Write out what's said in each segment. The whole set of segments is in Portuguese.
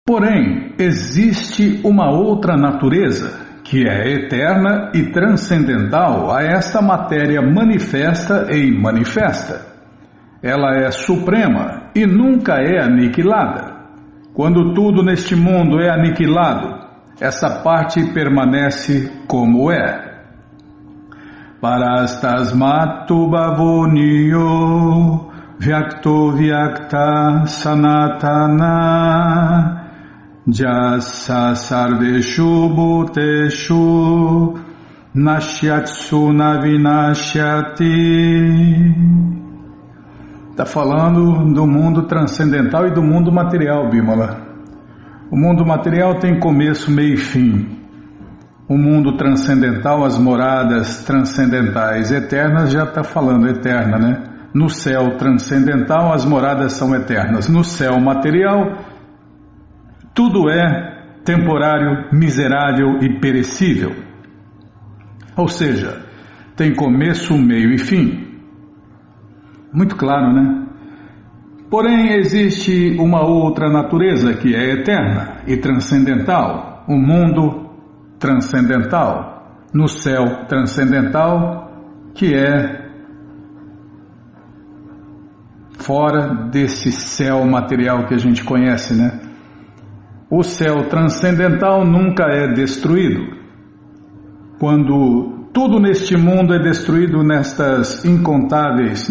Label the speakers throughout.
Speaker 1: Porém, existe uma outra natureza, que é eterna e transcendental a esta matéria manifesta e imanifesta. Ela é suprema e nunca é aniquilada. Quando tudo neste mundo é aniquilado, essa parte permanece como é. Parastasmatu bhavoniyo vyakto vyakta sanatana jasa sarveshu bhuteshu nashyatsu navinashyati. Está falando do mundo transcendental e do mundo material, Bímola. O mundo material tem começo, meio e fim. O mundo transcendental, as moradas transcendentais eternas, já está falando eterna, né? No céu transcendental, as moradas são eternas. No céu material, tudo é temporário, miserável e perecível. Ou seja, tem começo, meio e fim. Muito claro, né? Porém, existe uma outra natureza que é eterna e transcendental, o mundo transcendental, no céu transcendental, que é fora desse céu material que a gente conhece, né? O céu transcendental nunca é destruído. Quando tudo neste mundo é destruído nestes incontáveis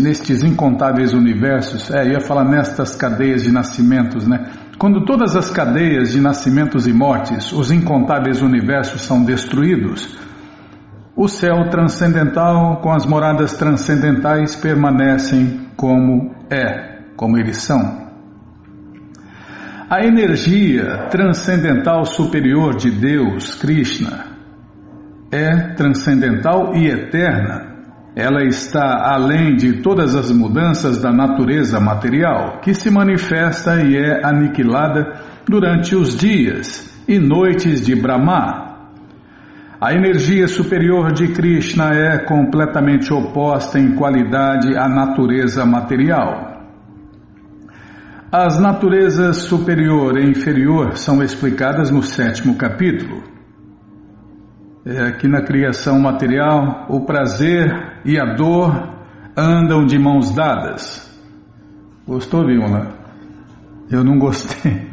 Speaker 1: universos, ia falar nestas cadeias de nascimentos, né? Quando todas as cadeias de nascimentos e mortes, os incontáveis universos são destruídos, o céu transcendental com as moradas transcendentais permanecem como eles são. A energia transcendental superior de Deus, Krishna, é transcendental e eterna. Ela está além de todas as mudanças da natureza material, que se manifesta e é aniquilada durante os dias e noites de Brahma. A energia superior de Krishna é completamente oposta em qualidade à natureza material. As naturezas superior e inferior são explicadas no 7º capítulo. Aqui na criação material, o prazer e a dor andam de mãos dadas. Gostou, Bímola? Eu não gostei.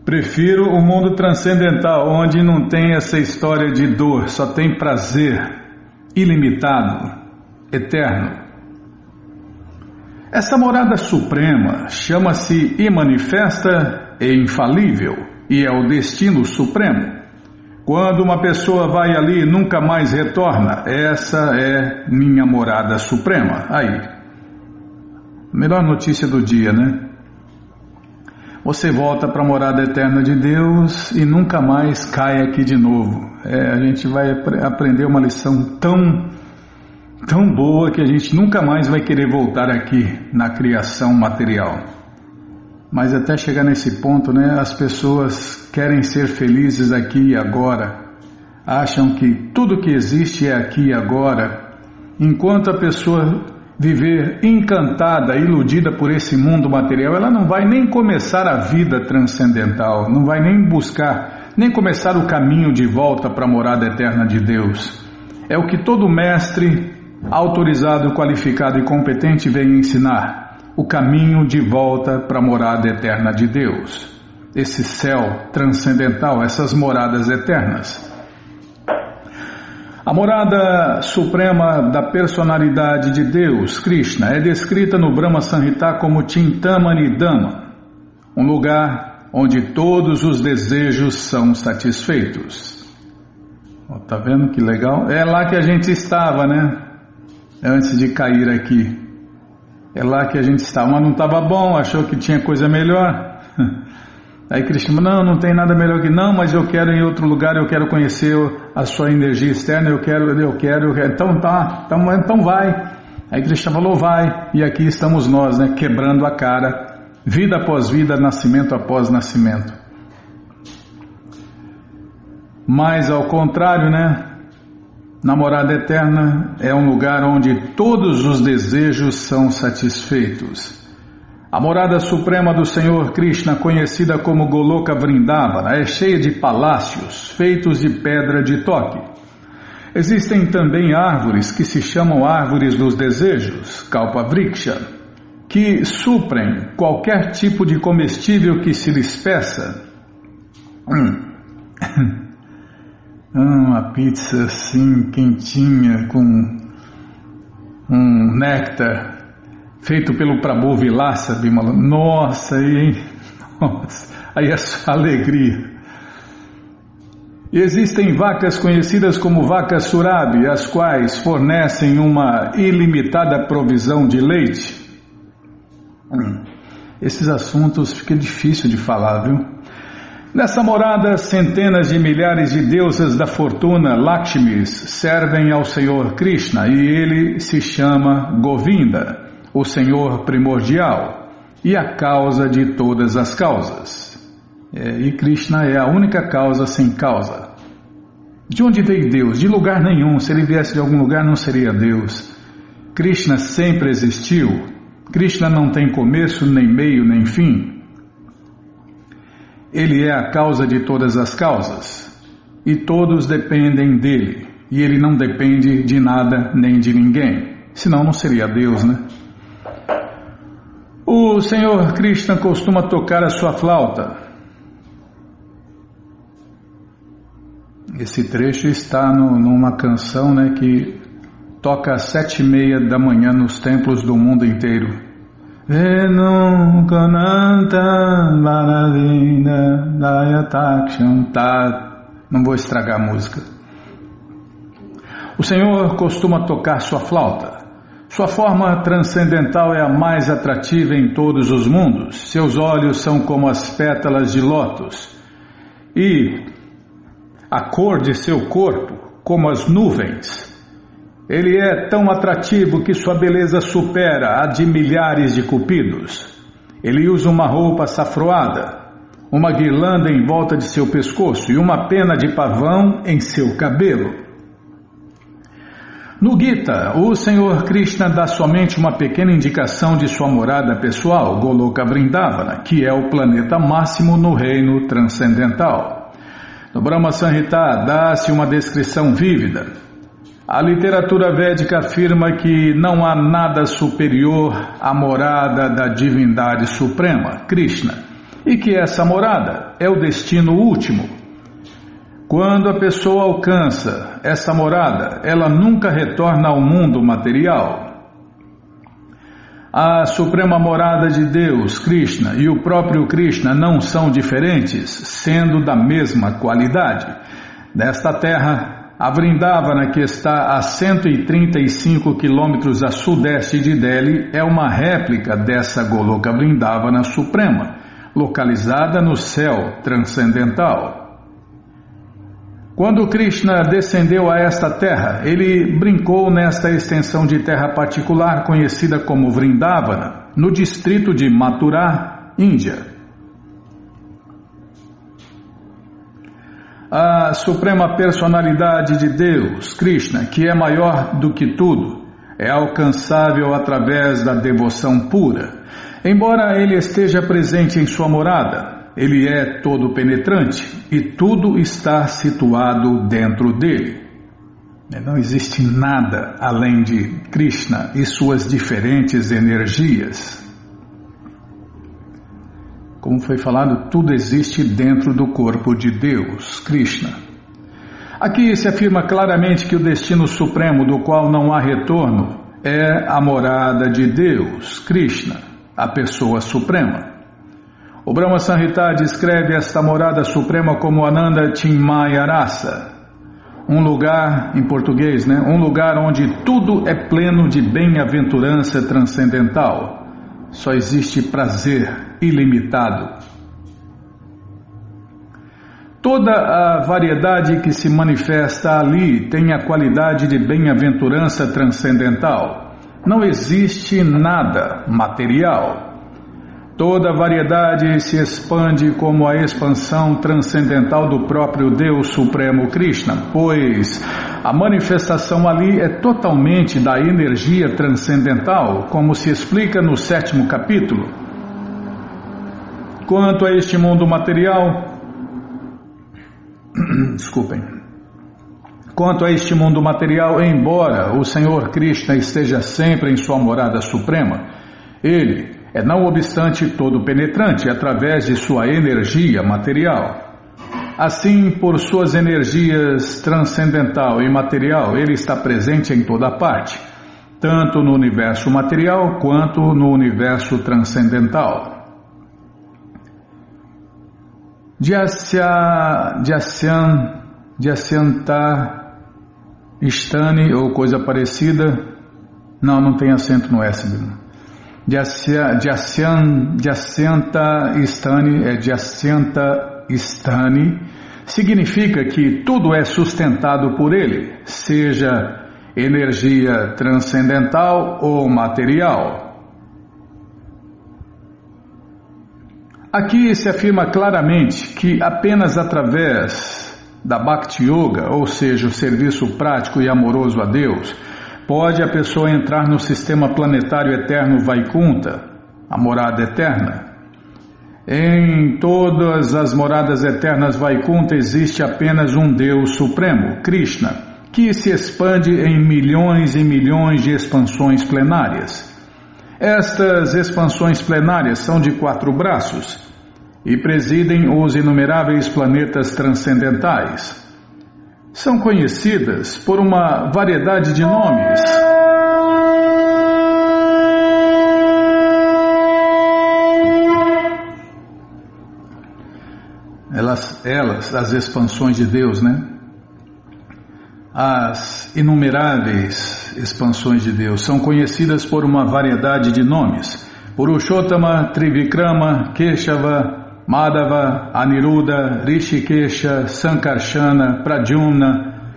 Speaker 1: Prefiro o mundo transcendental, onde não tem essa história de dor, só tem prazer ilimitado, eterno. Essa morada suprema chama-se imanifesta e infalível e é o destino supremo. Quando uma pessoa vai ali e nunca mais retorna, essa é minha morada suprema. Aí, melhor notícia do dia, né? Você volta para a morada eterna de Deus e nunca mais cai aqui de novo. A gente vai aprender uma lição tão boa que a gente nunca mais vai querer voltar aqui na criação material. Mas até chegar nesse ponto, né, as pessoas querem ser felizes aqui e agora, acham que tudo que existe é aqui e agora. Enquanto a pessoa viver encantada, iludida por esse mundo material, ela não vai nem começar a vida transcendental, não vai nem buscar, nem começar o caminho de volta para a morada eterna de Deus. É o que todo mestre autorizado, qualificado e competente vem ensinar. O caminho de volta para a morada eterna de Deus, esse céu transcendental, essas moradas eternas. A morada suprema da personalidade de Deus, Krishna, é descrita no Brahma Samhita como Chintamani Dhama, um lugar onde todos os desejos são satisfeitos. Tá vendo que legal? É lá que a gente estava, né? Antes de cair aqui. É lá que a gente estava, mas não estava bom, achou que tinha coisa melhor. Aí Krishna, não tem nada melhor que não, mas eu quero ir em outro lugar, eu quero conhecer a sua energia externa, eu quero, então vai. Aí Krishna falou, vai, e aqui estamos nós, né, quebrando a cara, vida após vida, nascimento após nascimento. Mas ao contrário, né? Na morada eterna é um lugar onde todos os desejos são satisfeitos. A morada suprema do Senhor Krishna, conhecida como Goloka Vrindavana, é cheia de palácios feitos de pedra de toque. Existem também árvores que se chamam árvores dos desejos, Kalpavriksha, que suprem qualquer tipo de comestível que se lhes peça. Uma pizza assim, quentinha, com um néctar, feito pelo Prabhu Vilasa, Bimala. Nossa, aí é só alegria. E existem vacas conhecidas como vacas Surabi, as quais fornecem uma ilimitada provisão de leite. Esses assuntos fica difícil de falar, viu? Nessa morada, centenas de milhares de deusas da fortuna, Lakshmis, servem ao Senhor Krishna e ele se chama Govinda, o Senhor primordial e a causa de todas as causas. E Krishna é a única causa sem causa. De onde veio Deus? De lugar nenhum. Se ele viesse de algum lugar, não seria Deus. Krishna sempre existiu. Krishna não tem começo, nem meio, nem fim. Ele é a causa de todas as causas. E todos dependem dele. E ele não depende de nada nem de ninguém. Senão não seria Deus, né? O Senhor Krishna costuma tocar a sua flauta. Esse trecho está numa canção, né, que toca às 7:30 da manhã nos templos do mundo inteiro. Não vou estragar a música. O Senhor costuma tocar sua flauta. Sua forma transcendental é a mais atrativa em todos os mundos. Seus olhos são como as pétalas de lótus. E a cor de seu corpo como as nuvens. Ele é tão atrativo que sua beleza supera a de milhares de cupidos. Ele usa uma roupa açafroada, uma guirlanda em volta de seu pescoço e uma pena de pavão em seu cabelo. No Gita, o Senhor Krishna dá somente uma pequena indicação de sua morada pessoal, Goloka Vrindavana, que é o planeta máximo no reino transcendental. No Brahma Samhita dá-se uma descrição vívida. A literatura védica afirma que não há nada superior à morada da divindade suprema, Krishna, e que essa morada é o destino último. Quando a pessoa alcança essa morada, ela nunca retorna ao mundo material. A suprema morada de Deus, Krishna, e o próprio Krishna não são diferentes, sendo da mesma qualidade. Nesta terra, a Vrindavana, que está a 135 quilômetros a sudeste de Delhi, é uma réplica dessa Goloka Vrindavana suprema, localizada no céu transcendental. Quando Krishna descendeu a esta terra, ele brincou nesta extensão de terra particular conhecida como Vrindavana, no distrito de Mathura, Índia. A suprema personalidade de Deus, Krishna, que é maior do que tudo, é alcançável através da devoção pura. Embora ele esteja presente em sua morada, ele é todo penetrante e tudo está situado dentro dele. Não existe nada além de Krishna e suas diferentes energias. Como foi falado, tudo existe dentro do corpo de Deus, Krishna. Aqui se afirma claramente que o destino supremo do qual não há retorno é a morada de Deus, Krishna, a pessoa suprema. O Brahma Samhita descreve esta morada suprema como Ananda Chinmaya Rasa, um lugar, em português, né? Um lugar onde tudo é pleno de bem-aventurança transcendental. Só existe prazer ilimitado. Toda a variedade que se manifesta ali tem a qualidade de bem-aventurança transcendental. Não existe nada material. Toda variedade se expande como a expansão transcendental do próprio Deus Supremo Krishna, pois a manifestação ali é totalmente da energia transcendental, como se explica no 7º capítulo. Quanto a este mundo material, Quanto a este mundo material, embora o Senhor Krishna esteja sempre em sua morada suprema, ele é não obstante todo penetrante através de sua energia material. Assim, por suas energias transcendental e material, ele está presente em toda parte, tanto no universo material quanto no universo transcendental. Jasyanta Istani ou coisa parecida, não tem acento no S. Jasyanta Istani significa que tudo é sustentado por ele, seja energia transcendental ou material. Aqui se afirma claramente que apenas através da Bhakti Yoga, ou seja, o serviço prático e amoroso a Deus, pode a pessoa entrar no sistema planetário eterno Vaikunta, a morada eterna. Em todas as moradas eternas Vaikunta existe apenas um Deus Supremo, Krishna, que se expande em milhões e milhões de expansões plenárias. Estas expansões plenárias são de 4 braços e presidem os inumeráveis planetas transcendentais. São conhecidas por uma variedade de nomes. As expansões de Deus, né? As inumeráveis expansões de Deus são conhecidas por uma variedade de nomes: Purushottama, Trivikrama, Keshava, Madhava, Aniruddha, Rishikesha, Sankarsana, Pradyumna,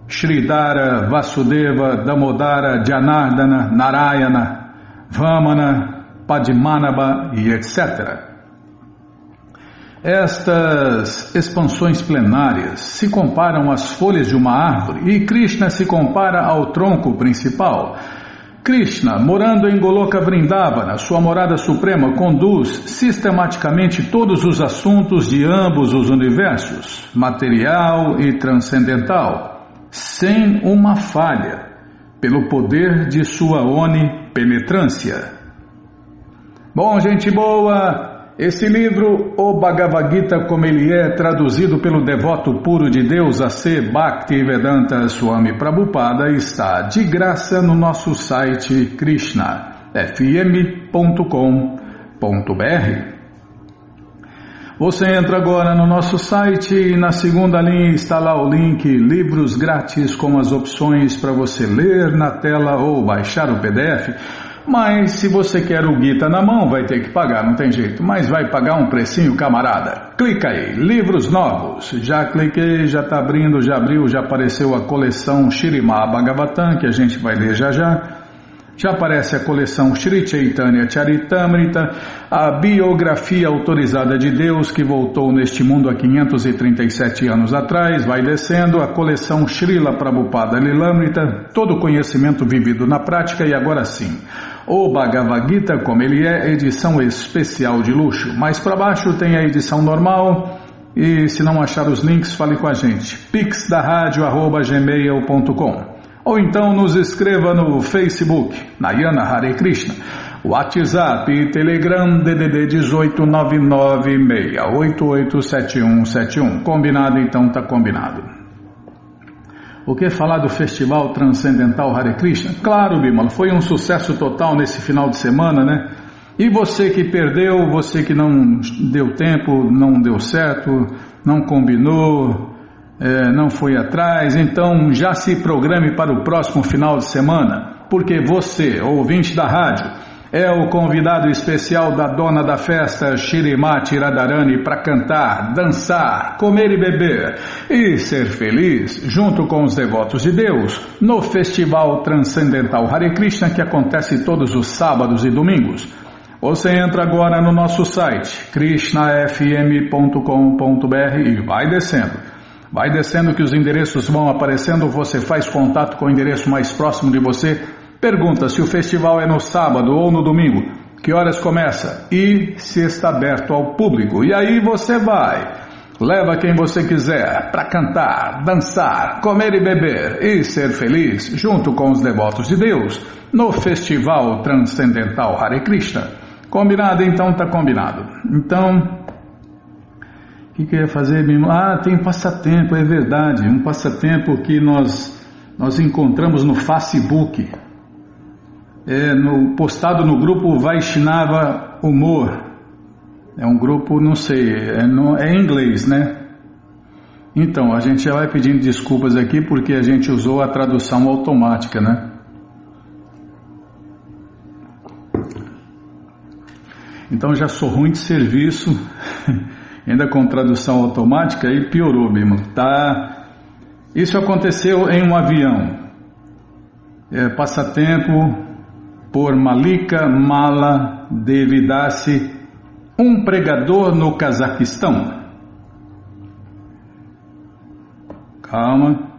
Speaker 1: Sridhara, Vasudeva, Damodara, Janardana, Narayana, Vamana, Padmanabha e etc. Estas expansões plenárias se comparam às folhas de uma árvore e Krishna se compara ao tronco principal. Krishna, morando em Goloka Vrindavana, sua morada suprema, conduz sistematicamente todos os assuntos de ambos os universos, material e transcendental, sem uma falha, pelo poder de sua onipenetrância. Bom, gente boa, esse livro, o Bhagavad Gita como ele é, traduzido pelo devoto puro de Deus A.C. Bhaktivedanta Swami Prabhupada, está de graça no nosso site krishnafm.com.br. Você entra agora no nosso site e na segunda linha está lá o link Livros Grátis com as opções para você ler na tela ou baixar o PDF. Mas se você quer o Gita na mão, vai ter que pagar, não tem jeito. Mas vai pagar um precinho, camarada. Clica aí, livros novos. Já cliquei, já está abrindo, já abriu, já apareceu a coleção Śrīmad Bhagavatam, que a gente vai ler já já. Já aparece a coleção Shri Chaitanya Charitamrita, a biografia autorizada de Deus que voltou neste mundo há 537 anos atrás, vai descendo, a coleção Srila Prabhupada Lilamrita, todo conhecimento vivido na prática e agora sim. O Bhagavad Gita, como ele é, edição especial de luxo. Mais para baixo tem a edição normal e se não achar os links, fale com a gente. pixdaradio@gmail.com ou então nos escreva no Facebook, Nayana Hare Krishna, WhatsApp e Telegram DDD 18996887171. Combinado? Então tá combinado. O que falar do Festival Transcendental Hare Krishna? Claro, Bimala, foi um sucesso total nesse final de semana, né? E você que perdeu, você que não deu tempo, não deu certo, não combinou, não foi atrás, então já se programe para o próximo final de semana, porque você, ouvinte da rádio, é o convidado especial da dona da festa, Shrimati Radharani, para cantar, dançar, comer e beber e ser feliz junto com os devotos de Deus no Festival Transcendental Hare Krishna, que acontece todos os sábados e domingos. Você entra agora no nosso site krishnafm.com.br e vai descendo. Vai descendo que os endereços vão aparecendo, você faz contato com o endereço mais próximo de você, pergunta se o festival é no sábado ou no domingo, Que horas começa? E se está aberto ao público. E aí você vai, leva quem você quiser para cantar, dançar, comer e beber e ser feliz junto com os devotos de Deus no Festival Transcendental Hare Krishna. Combinado? Então tá combinado. Então, o que eu ia fazer, Bimala? Ah, tem passatempo, é verdade. Um passatempo que nós encontramos no Facebook. Postado no grupo Vaishnava Humor. É um grupo, não sei, é em inglês, né? Então, a gente já vai pedindo desculpas aqui porque a gente usou a tradução automática, né? Então já sou ruim de serviço, ainda com tradução automática, e piorou, Bima. Tá? Isso aconteceu em um avião. Passatempo por Malika Mala Devidasi, um pregador no Cazaquistão. Calma.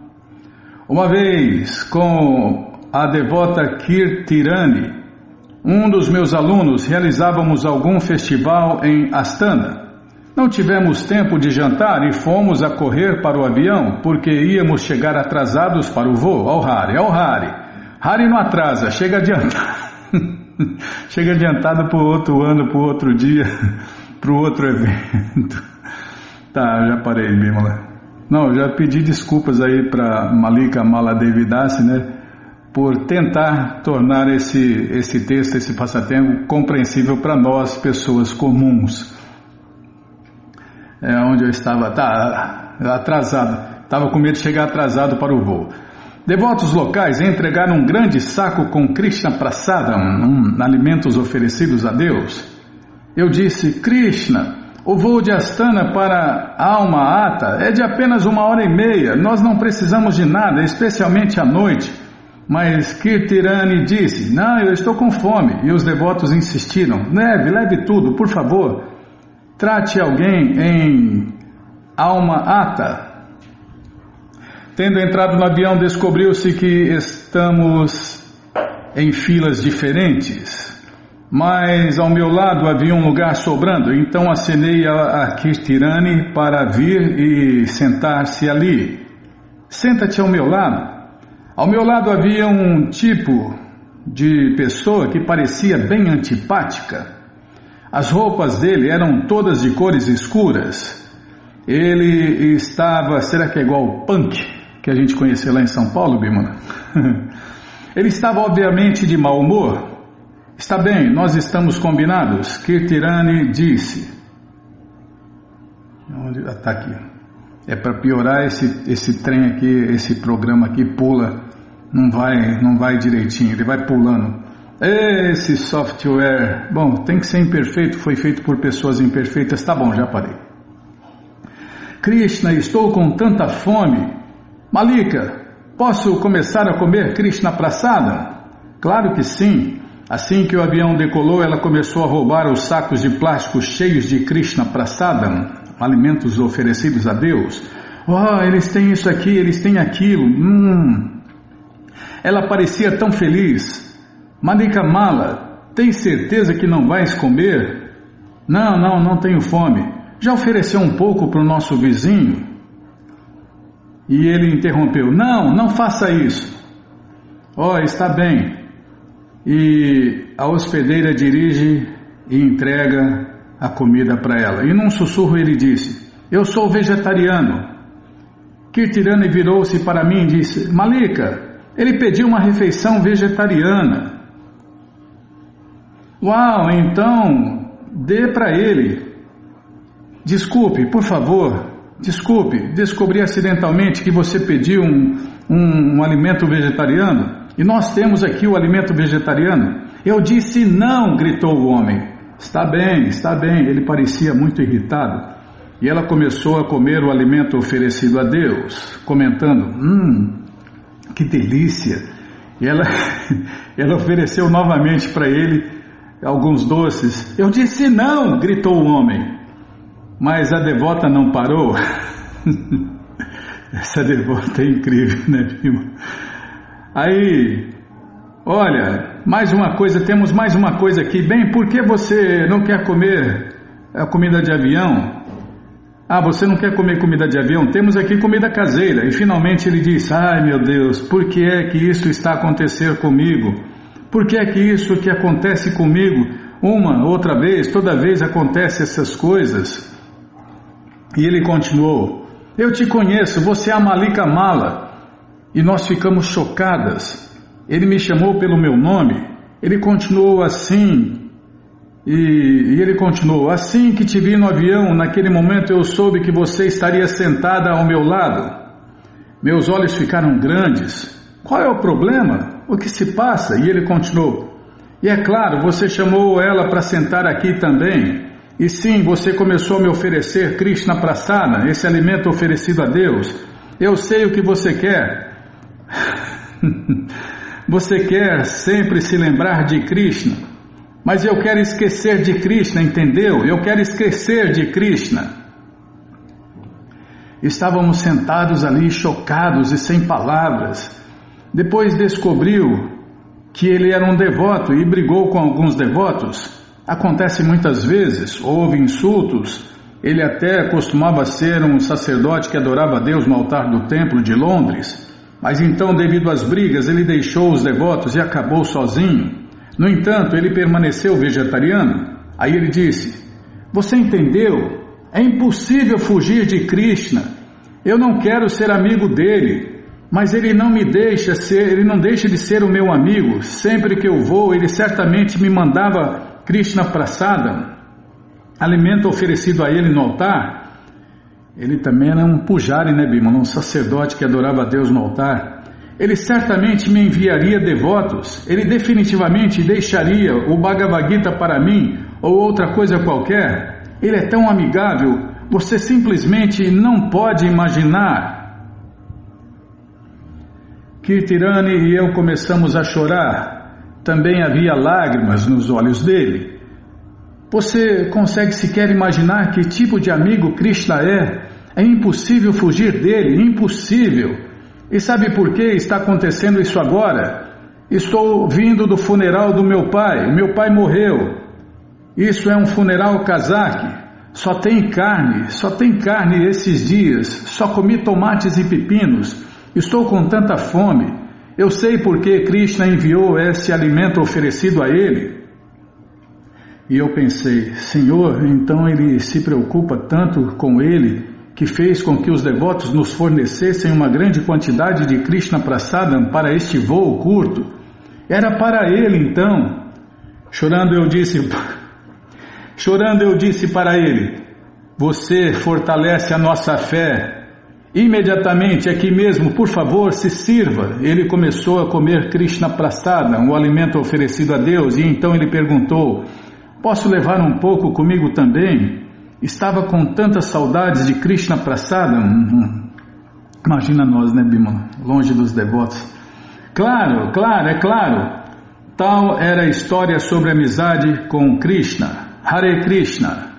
Speaker 1: Uma vez, com a devota Kirtirani, um dos meus alunos, realizávamos algum festival em Astana. Não tivemos tempo de jantar e fomos a correr para o avião, porque íamos chegar atrasados para o voo. Ao Hari. Hari não atrasa, chega adiantado. Chega adiantado para o outro ano, para o outro dia, para o outro evento. Tá, já parei, Bimala. Não, já pedi desculpas aí para Malika Maladevidasi, né? Por tentar tornar esse texto, esse passatempo, compreensível para nós, pessoas comuns. Onde eu estava, atrasado, estava com medo de chegar atrasado para o voo. Devotos locais entregaram um grande saco com Krishna Prasadam, alimentos oferecidos a Deus. Eu disse: Krishna, o voo de Astana para Alma Ata é de apenas 1h30, nós não precisamos de nada, especialmente à noite. Mas Kirtirani disse: não, eu estou com fome. E os devotos insistiram: leve tudo, por favor. Trate alguém em Alma Ata. Tendo entrado no avião, descobriu-se que estamos em filas diferentes. Mas ao meu lado havia um lugar sobrando, então acenei a Kirtirani para vir e sentar-se ali. Senta-te ao meu lado. Ao meu lado havia um tipo de pessoa que parecia bem antipática. As roupas dele eram todas de cores escuras. Ele estava, será que é igual o punk que a gente conheceu lá em São Paulo, Bimana? Ele estava obviamente de mau humor. Está bem, nós estamos combinados, Kirtirani disse. Está aqui. É para piorar esse trem aqui, esse programa aqui pula, não vai direitinho, ele vai pulando. Esse software, bom, tem que ser imperfeito, foi feito por pessoas imperfeitas, tá bom, já parei. Krishna, estou com tanta fome. Malika, posso começar a comer Krishna Prasadam? Claro que sim. Assim que o avião decolou, ela começou a roubar os sacos de plástico cheios de Krishna Prasadam, alimentos oferecidos a Deus. Oh, eles têm isso aqui, eles têm aquilo. Ela parecia tão feliz. Malika Mala, tem certeza que não vais comer? Não tenho fome. Já ofereceu um pouco para o nosso vizinho? E ele interrompeu: não faça isso. Oh, está bem. E a hospedeira dirige e entrega a comida para ela. E num sussurro ele disse: eu sou vegetariano. Kirtirani virou-se para mim e disse: Malika, ele pediu uma refeição vegetariana. Uau, então dê para ele. Desculpe, por favor. Desculpe, descobri acidentalmente que você pediu um alimento vegetariano e nós temos aqui o alimento vegetariano. Eu disse não, gritou o homem. Está bem, ele parecia muito irritado. E ela começou a comer o alimento oferecido a Deus, comentando: que delícia. E ela ofereceu novamente para ele alguns doces. Eu disse não, gritou o homem. Mas a devota não parou. Essa devota é incrível, né, prima? Aí, olha, mais uma coisa, temos mais uma coisa aqui. Bem, por que você não quer comer a comida de avião? Ah, você não quer comer comida de avião? Temos aqui comida caseira. E finalmente ele diz: ai meu Deus, por que é que isso está acontecendo comigo? Por que é que isso que acontece comigo, outra vez, toda vez acontece essas coisas? E ele continuou: eu te conheço, você é a Malika Mala. E nós ficamos chocadas. Ele me chamou pelo meu nome. Ele continuou assim. E ele continuou: assim que te vi no avião, naquele momento eu soube que você estaria sentada ao meu lado. Meus olhos ficaram grandes. Qual é o problema? O que se passa? E ele continuou: e é claro, você chamou ela para sentar aqui também. E sim, você começou a me oferecer Krishna Prasada, esse alimento oferecido a Deus. Eu sei o que você quer. Você quer sempre se lembrar de Krishna. Mas eu quero esquecer de Krishna, entendeu? Eu quero esquecer de Krishna. Estávamos sentados ali chocados e sem palavras. Depois descobriu que ele era um devoto e brigou com alguns devotos. Acontece muitas vezes, houve insultos. Ele até costumava ser um sacerdote que adorava a Deus no altar do templo de Londres. Mas então, devido às brigas, ele deixou os devotos e acabou sozinho. No entanto, ele permaneceu vegetariano. Aí ele disse: você entendeu? É impossível fugir de Krishna. Eu não quero ser amigo dele, mas ele não deixa de ser o meu amigo. Sempre que eu vou, ele certamente me mandava Krishna Prasada, alimento oferecido a ele no altar. Ele também era um pujari, né, Bimala? Um sacerdote que adorava a Deus no altar. Ele certamente me enviaria devotos. Ele definitivamente deixaria o Bhagavad Gita para mim ou outra coisa qualquer. Ele é tão amigável, você simplesmente não pode imaginar. Kirtirani e eu começamos a chorar. Também havia lágrimas nos olhos dele. Você consegue sequer imaginar que tipo de amigo Krishna é? É impossível fugir dele, impossível. E sabe por que está acontecendo isso agora? Estou vindo do funeral do meu pai. Meu pai morreu. Isso é um funeral cazaque. Só tem carne esses dias. Só comi tomates e pepinos. Estou com tanta fome. Eu sei por que Krishna enviou esse alimento oferecido a ele. E eu pensei: Senhor, então ele se preocupa tanto com ele, que fez com que os devotos nos fornecessem uma grande quantidade de Krishna Prasadam para este voo curto. Era para ele então. Chorando eu disse para ele: você fortalece a nossa fé. Imediatamente, aqui mesmo, por favor, se sirva. Ele começou a comer Krishna Prasadam, o alimento oferecido a Deus, e então ele perguntou: posso levar um pouco comigo também? Estava com tantas saudades de Krishna Prasadam. Imagina nós, né, Bimala? Longe dos devotos. Claro, é claro. Tal era a história sobre amizade com Krishna. Hare Krishna.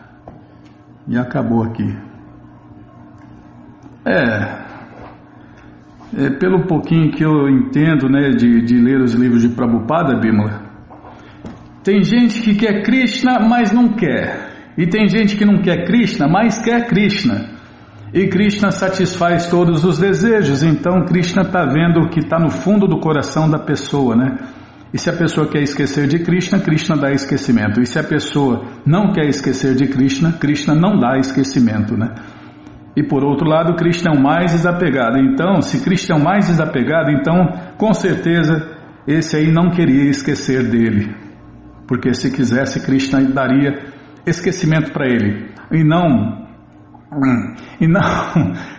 Speaker 1: E acabou aqui. Pelo pouquinho que eu entendo, né, de ler os livros de Prabhupada, Bimala, tem gente que quer Krishna, mas não quer. E tem gente que não quer Krishna, mas quer Krishna. E Krishna satisfaz todos os desejos. Então Krishna está vendo o que está no fundo do coração da pessoa, né? E se a pessoa quer esquecer de Krishna, Krishna dá esquecimento. E se a pessoa não quer esquecer de Krishna, Krishna não dá esquecimento, né? E por outro lado, Krishna é o mais desapegado. Então, se Krishna é o mais desapegado, então, com certeza, esse aí não queria esquecer dele. Porque se quisesse, Krishna daria esquecimento para ele. E não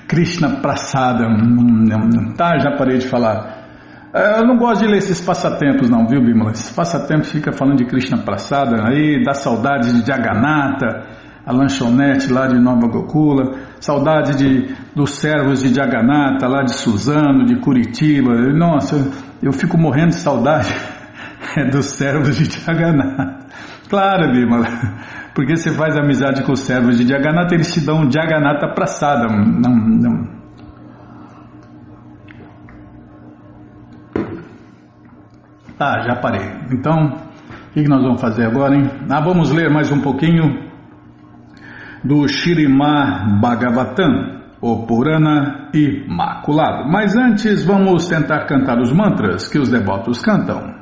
Speaker 1: Krishna Prasada. Tá, já parei de falar. Eu não gosto de ler esses passatempos não, viu, Bimala? Esses passatempos fica falando de Krishna Prasada, aí dá saudade de Jagannatha, a lanchonete lá de Nova Gokula, saudade dos servos de Jagannatha, lá de Suzano, de Curitiba. Nossa, eu fico morrendo de saudade dos servos de Jagannatha. Claro, Bimala, porque você faz amizade com os servos de Jagannatha, eles te dão Jagannatha Prasada. Não. Tá, já parei. Então, o que nós vamos fazer agora, hein? Vamos ler mais um pouquinho do Śrīmad Bhagavatam, o Purana Imaculado. Mas antes, vamos tentar cantar os mantras que os devotos cantam.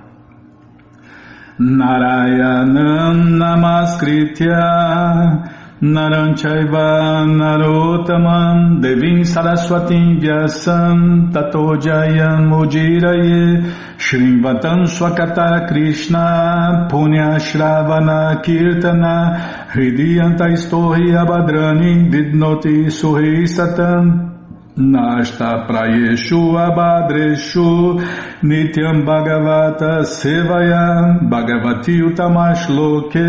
Speaker 1: Narayanam Namaskritya Naram Chaiva Narotamam Devim Saraswatim Vyasam Tato Jayam Ujiraye Shrimvatam Swakata Krishna Punya Shravana Kirtana Hridiyanta Istohi Abadrani Vidnoti Suhi Satam Nashta Prayeshu Abadreshu Nityam Bhagavata Sevaya Bhagavati Utamash Loke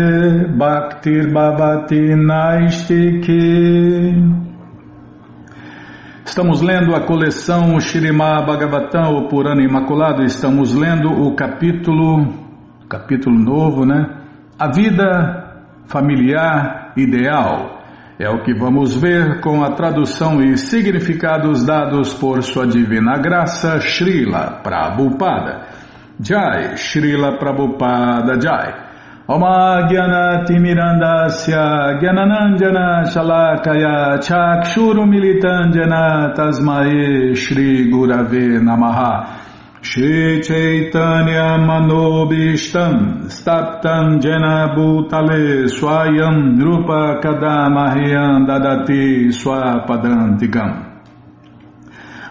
Speaker 1: Bhaktir Bhavati Naistike. Estamos lendo a coleção Śrīmad Bhagavatam, o Purana Imaculado. Estamos lendo o capítulo novo, né? A vida familiar ideal. É o que vamos ver com a tradução e significados dados por Sua Divina Graça, Srila Prabhupada. Jai, Srila Prabhupada Jai. Oma Gyanati Mirandasya Gyananandjana Shalakaya Chakshuru Militandjana Tasmae Shri Gurave Namaha. Shri Chaitanya Manobishtam Staptam Jena Bhutale Swayam Rupa Kadamahyam Dadati Swapadantikam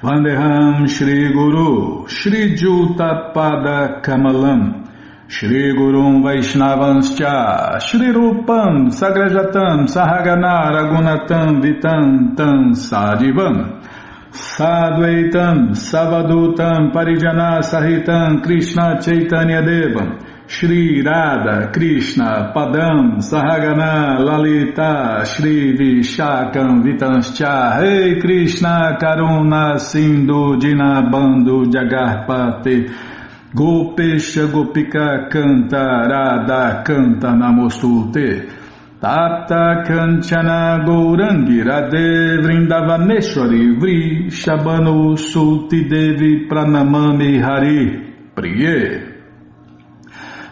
Speaker 1: Vandeham Shri Guru Shri Jutapada Kamalam Shri Gurum Vaishnavanscha Shri Rupam Sagrajatam Sahagana Ragunatam Vitam Tam Sadivam Sadvaitam Savadutam Parijana Sahitam Krishna Chaitanya Devam Shri Radha Krishna Padam Sahagana Lalita Shri Vishakam Vitanscha Rei Krishna Karuna Sindhu Dinabandhu Jagarpate Gopesha Gopika Canta Radha Canta Namostute Tata Kanchana Gourangi Radhe Vrindavaneshwari Vri Shabano Sulti Devi Pranamami Hari Priye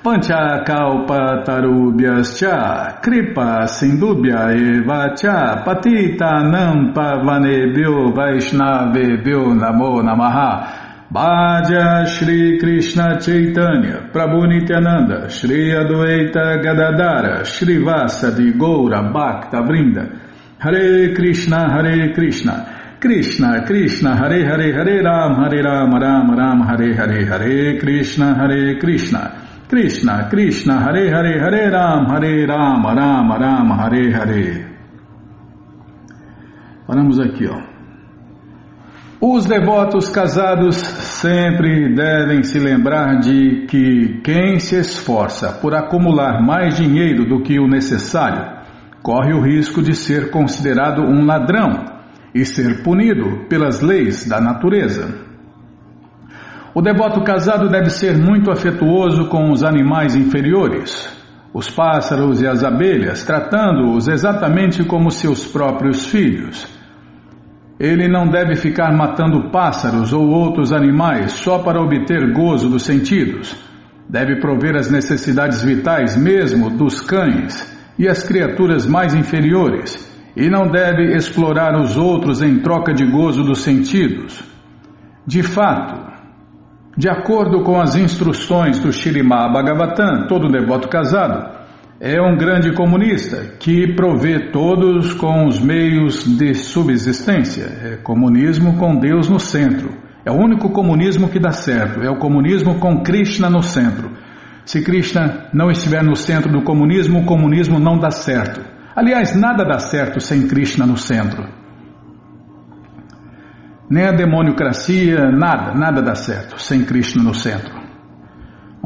Speaker 1: Pancha Kalpa Tarubhyascha Kripa Sindubhya Eva Cha Patita Nampa Vanebhyo Vaishnavebhyo Namo Namaha Bhaja Shri Krishna Chaitanya Prabhu Nityananda Shri Adwaita Gadadara Shri Vasadi Goura Bhakta Vrinda Hare Krishna Krishna Krishna Hare Hare Hare Ram Ram Ram Hare Hare Hare Krishna Krishna Krishna Hare Hare Hare Ram Ram Hare Hare. Paramos aqui, ó. Os devotos casados sempre devem se lembrar de que quem se esforça por acumular mais dinheiro do que o necessário corre o risco de ser considerado um ladrão e ser punido pelas leis da natureza. O devoto casado deve ser muito afetuoso com os animais inferiores, os pássaros e as abelhas, tratando-os exatamente como seus próprios filhos. Ele não deve ficar matando pássaros ou outros animais só para obter gozo dos sentidos. Deve prover as necessidades vitais mesmo dos cães e as criaturas mais inferiores, e não deve explorar os outros em troca de gozo dos sentidos. De fato, de acordo com as instruções do Śrīmad Bhagavatam, todo devoto casado é um grande comunista que provê todos com os meios de subsistência. É comunismo com Deus no centro. É o único comunismo que dá certo. É o comunismo com Krishna no centro. Se Krishna não estiver no centro do comunismo, o comunismo não dá certo. Aliás, nada dá certo sem Krishna no centro. Nem a demoniocracia, nada dá certo sem Krishna no centro.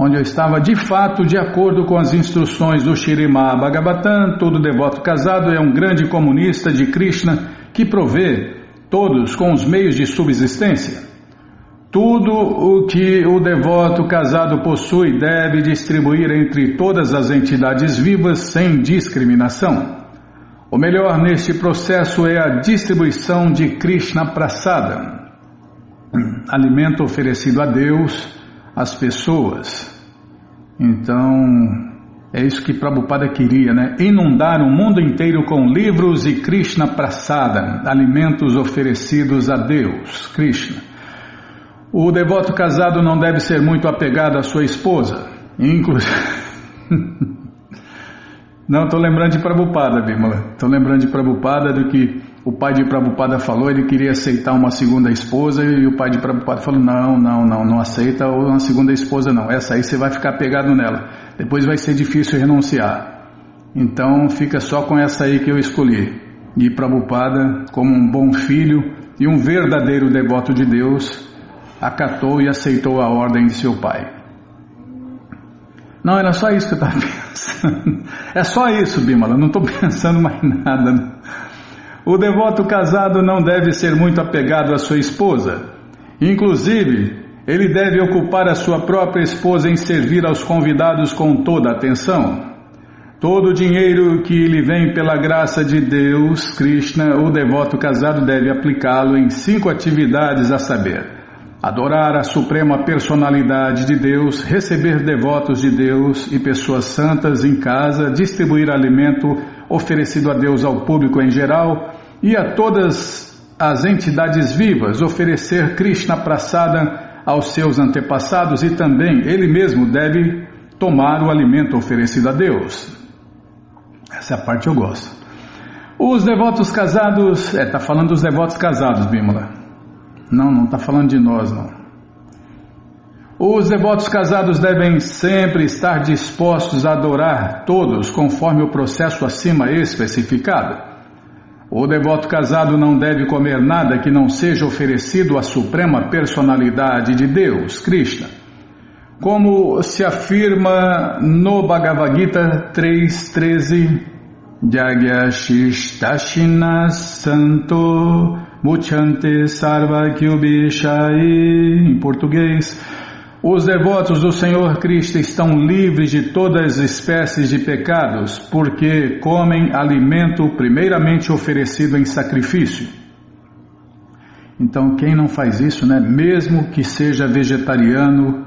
Speaker 1: Onde eu estava, de fato, de acordo com as instruções do Śrīmad Bhagavatam, todo devoto casado é um grande comunista de Krishna que provê todos com os meios de subsistência. Tudo o que o devoto casado possui deve distribuir entre todas as entidades vivas sem discriminação. O melhor neste processo é a distribuição de Krishna Prasada, alimento oferecido a Deus, as pessoas. Então, é isso que Prabhupada queria, né? Inundar o mundo inteiro com livros e Krishna Prasada, alimentos oferecidos a Deus, Krishna. O devoto casado não deve ser muito apegado à sua esposa, inclusive... Não, estou lembrando de Prabhupada, Bimala. Estou lembrando de Prabhupada do que o pai de Prabhupada falou. Ele queria aceitar uma segunda esposa e o pai de Prabhupada falou, não aceita uma segunda esposa não. Essa aí você vai ficar pegado nela. Depois vai ser difícil renunciar. Então fica só com essa aí que eu escolhi. E Prabhupada, como um bom filho e um verdadeiro devoto de Deus, acatou e aceitou a ordem de seu pai. Não, era só isso que eu estava pensando. É só isso, Bimala, não estou pensando mais nada. O devoto casado não deve ser muito apegado à sua esposa. Inclusive, ele deve ocupar a sua própria esposa em servir aos convidados com toda a atenção. Todo o dinheiro que lhe vem pela graça de Deus, Krishna, o devoto casado deve aplicá-lo em 5 atividades, a saber: adorar a suprema personalidade de Deus, receber devotos de Deus e pessoas santas em casa, distribuir alimento oferecido a Deus ao público em geral e a todas as entidades vivas, oferecer Krishna Prasada aos seus antepassados e também ele mesmo deve tomar o alimento oferecido a Deus. Essa é a parte que eu gosto. Os devotos casados, está falando dos devotos casados, Bimala. Não está falando de nós, não. Os devotos casados devem sempre estar dispostos a adorar todos conforme o processo acima especificado. O devoto casado não deve comer nada que não seja oferecido à suprema personalidade de Deus, Krishna. Como se afirma no Bhagavad Gita 3.13, Jagyashistashina Santo Muchante Sarva Kyubishai, em português, os devotos do Senhor Krishna estão livres de todas as espécies de pecados, porque comem alimento primeiramente oferecido em sacrifício. Então quem não faz isso, né? Mesmo que seja vegetariano,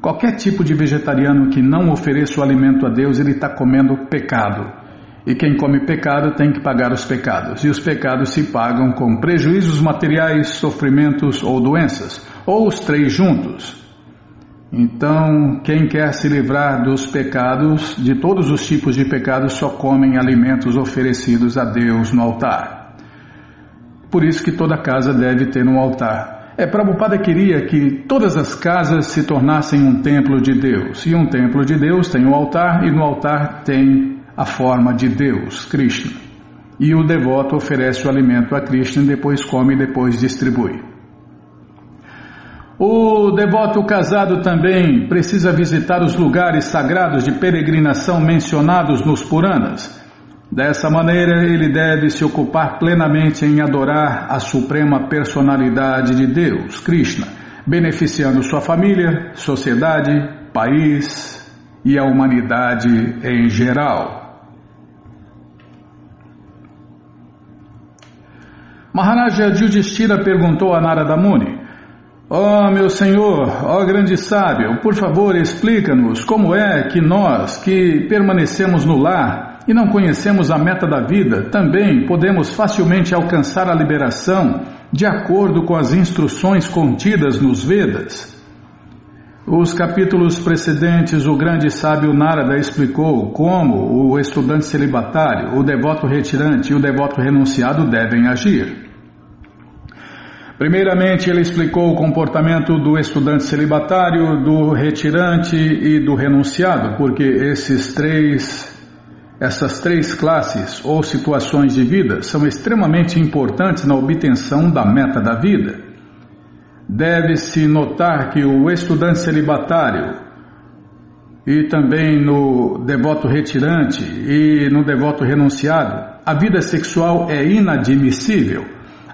Speaker 1: qualquer tipo de vegetariano que não ofereça o alimento a Deus, ele está comendo pecado. E quem come pecado tem que pagar os pecados. E os pecados se pagam com prejuízos materiais, sofrimentos ou doenças, ou os 3 juntos. Então, quem quer se livrar dos pecados, de todos os tipos de pecados, só comem alimentos oferecidos a Deus no altar. Por isso que toda casa deve ter um altar. Prabhupada queria que todas as casas se tornassem um templo de Deus. E um templo de Deus tem um altar, e no altar tem a forma de Deus, Krishna. E o devoto oferece o alimento a Krishna, depois come e depois distribui. O devoto casado também precisa visitar os lugares sagrados de peregrinação mencionados nos Puranas. Dessa maneira, ele deve se ocupar plenamente em adorar a suprema personalidade de Deus, Krishna, beneficiando sua família, sociedade, país e a humanidade em geral. Maharaja Yudhishthira perguntou a Narada Muni: ó meu senhor, ó grande sábio, por favor explica-nos como é que nós, que permanecemos no lar e não conhecemos a meta da vida, também podemos facilmente alcançar a liberação de acordo com as instruções contidas nos Vedas. Os capítulos precedentes, o grande sábio Narada explicou como o estudante celibatário, o devoto retirante e o devoto renunciado devem agir. Primeiramente, ele explicou o comportamento do estudante celibatário, do retirante e do renunciado, porque essas três classes ou situações de vida são extremamente importantes na obtenção da meta da vida. Deve-se notar que o estudante celibatário e também no devoto retirante e no devoto renunciado, a vida sexual é inadmissível,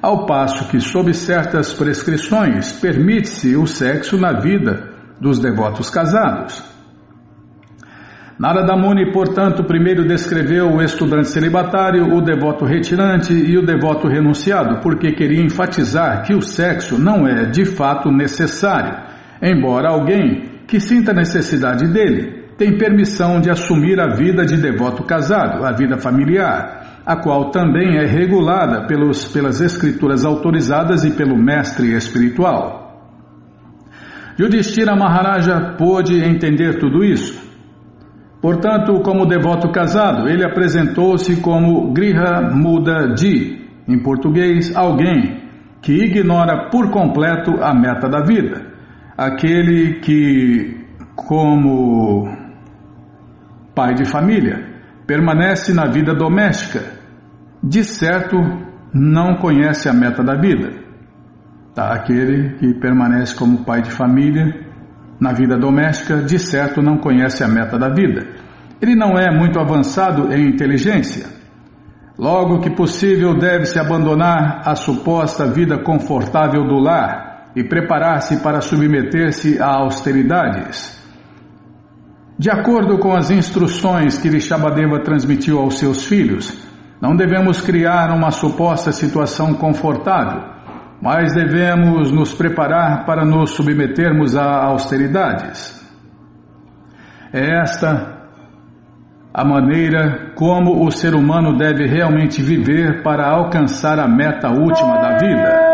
Speaker 1: ao passo que, sob certas prescrições, permite-se o sexo na vida dos devotos casados. Narada Muni, portanto, primeiro descreveu o estudante celibatário, o devoto retirante e o devoto renunciado, porque queria enfatizar que o sexo não é de fato necessário, embora alguém que sinta necessidade dele, tem permissão de assumir a vida de devoto casado, a vida familiar, a qual também é regulada pelas escrituras autorizadas e pelo mestre espiritual. Yudhishthira Maharaja pôde entender tudo isso. Portanto, como devoto casado, ele apresentou-se como Griha Muda Ji, em português, alguém que ignora por completo a meta da vida. Aquele que, como pai de família, permanece na vida doméstica, de certo não conhece a meta da vida. Aquele que permanece como pai de família na vida doméstica, de certo não conhece a meta da vida. Ele não é muito avançado em inteligência. Logo que possível, deve-se abandonar a suposta vida confortável do lar e preparar-se para submeter-se a austeridades. De acordo com as instruções que Rishabhadeva transmitiu aos seus filhos, não devemos criar uma suposta situação confortável, mas devemos nos preparar para nos submetermos a austeridades. É esta a maneira como o ser humano deve realmente viver para alcançar a meta última da vida.